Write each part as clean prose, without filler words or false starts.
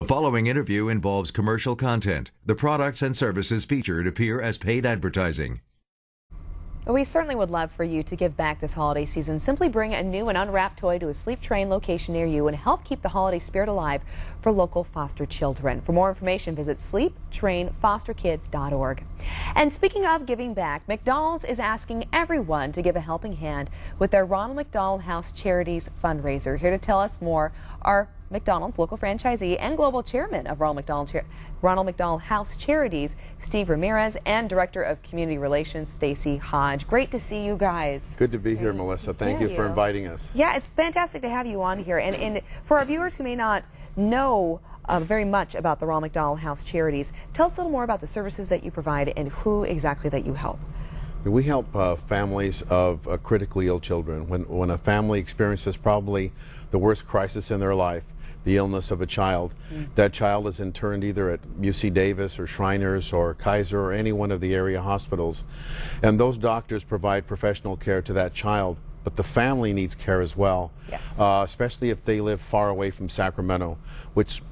The following interview involves commercial content. The products and services featured appear as paid advertising. We certainly would love for you to give back this holiday season. Simply bring a new and unwrapped toy to a Sleep Train location near you and help keep the holiday spirit alive for local foster children. For more information, visit sleeptrainfosterkids.org. And speaking of giving back, McDonald's is asking everyone to give a helping hand with their Ronald McDonald House Charities fundraiser. Here to tell us more are McDonald's local franchisee and global chairman of Ronald McDonald House Charities, Steve Ramirez, and Director of Community Relations, Stacy Hodge. Great to see you guys. Good to be here, Melissa. Thank you for inviting us. Yeah, it's fantastic to have you on here. And for our viewers who may not know very much about the Ronald McDonald House Charities, tell us a little more about the services that you provide and who exactly that you help. We help families of critically ill children. When a family experiences probably the worst crisis in their life, the illness of a child, that child is interned either at UC Davis or Shriners or Kaiser or any one of the area hospitals. And those doctors provide professional care to that child, but the family needs care as well, yes. Especially if they live far away from Sacramento, which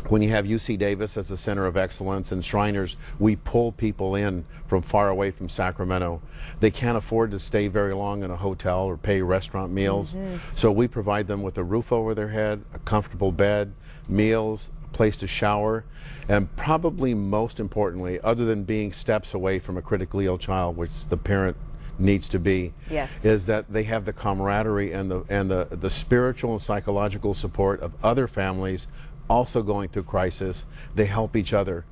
when you have UC Davis as a center of excellence and Shriners, we pull people in from far away from Sacramento. They can't afford to stay very long in a hotel or pay restaurant meals. So we provide them with a roof over their head, a comfortable bed, meals, a place to shower, and probably most importantly, other than being steps away from a critically ill child, which the parent needs to be, yes, is that they have the camaraderie and the spiritual and psychological support of other families also going through crisis. They help each other.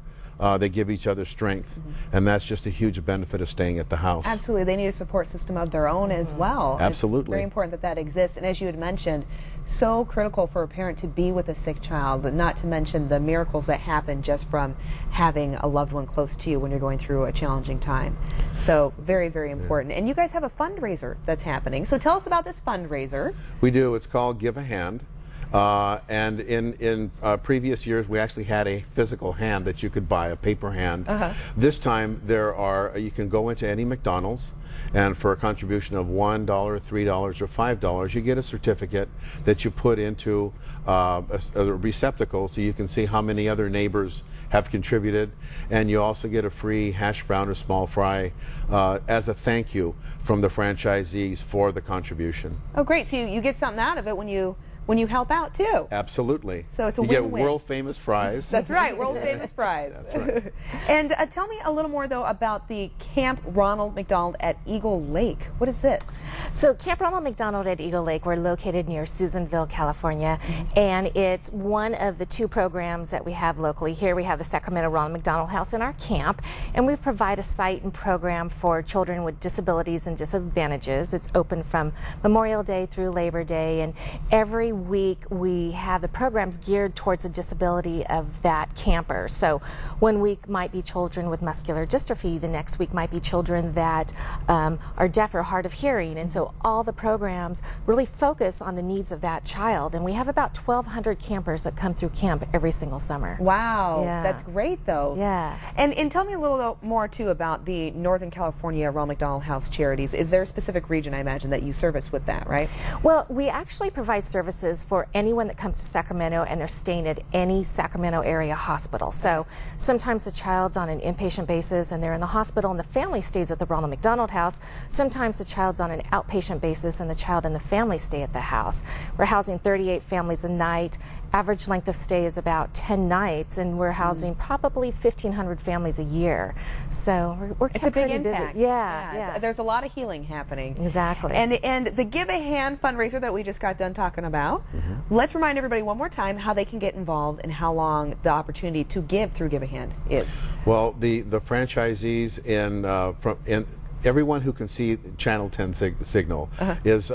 They give each other strength, and that's just a huge benefit of staying at the house. Absolutely. They need a support system of their own as well. Absolutely. It's very important that that exists, and as you had mentioned, so critical for a parent to be with a sick child, but not to mention the miracles that happen just from having a loved one close to you when you're going through a challenging time. So very, very important. And you guys have a fundraiser that's happening. So tell us about this fundraiser. We do. It's called Give a Hand. And in previous years, we actually had a physical hand that you could buy, a paper hand. This time, you can go into any McDonald's, and for a contribution of $1, $3, or $5, you get a certificate that you put into a receptacle so you can see how many other neighbors have contributed, and you also get a free hash brown or small fry as a thank you from the franchisees for the contribution. Oh, great. So you get something out of it when you help out too. Absolutely. So it's a win-win. You get world famous fries. That's right, world famous fries. That's right. And tell me a little more though about the Camp Ronald McDonald at Eagle Lake. What is this? So Camp Ronald McDonald at Eagle Lake, we're located near Susanville, California, and it's one of the two programs that we have locally. Here we have the Sacramento Ronald McDonald House in our camp, and we provide a site and program for children with disabilities and disadvantages. It's open from Memorial Day through Labor Day, and every week we have the programs geared towards a disability of that camper. So one week might be children with muscular dystrophy, the next week might be children that are deaf or hard of hearing, and so all the programs really focus on the needs of that child, and we have about 1,200 campers that come through camp every single summer. Wow, yeah. That's great though. Yeah. And tell me a little more too about the Northern California Ronald McDonald House Charities. Is there a specific region, I imagine, that you service with that, right? Well, we actually provide services for anyone that comes to Sacramento and they're staying at any Sacramento area hospital. So sometimes the child's on an inpatient basis and they're in the hospital and the family stays at the Ronald McDonald House. Sometimes the child's on an outpatient basis and the child and the family stay at the house. We're housing 38 families a night. Average length of stay is about 10 nights, and we're housing probably 1,500 families a year. So we're it's a big busy. impact. Yeah. There's a lot of healing happening. Exactly. And the Give a Hand fundraiser that we just got done talking about, let's remind everybody one more time how they can get involved and how long the opportunity to give through Give a Hand is. Well, the franchisees in everyone who can see Channel 10 signal is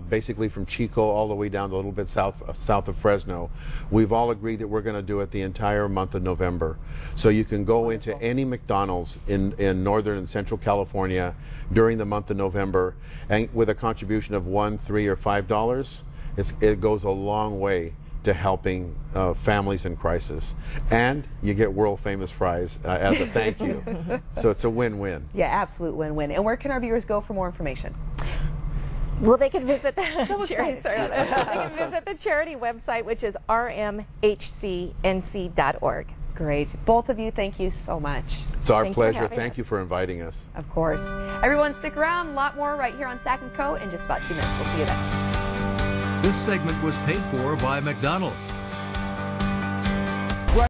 basically from Chico all the way down a little bit south of Fresno. We've all agreed that we're going to do it the entire month of November. So you can go into any McDonald's in Northern and Central California during the month of November, and with a contribution of $1, $3, or $5, it goes a long way to helping families in crisis, and you get world famous fries as a thank you. So it's a win-win. Yeah, absolute win-win. And where can our viewers go for more information? Well, they can visit the charity. They can visit the charity website, which is rmhcnc.org. Great. Both of you, thank you so much. It's our Thank you for pleasure. having Thank us. you for inviting us. Of course. Everyone, stick around. A lot more right here on Sac and Co. in just about 2 minutes. We'll see you then. This segment was paid for by McDonald's.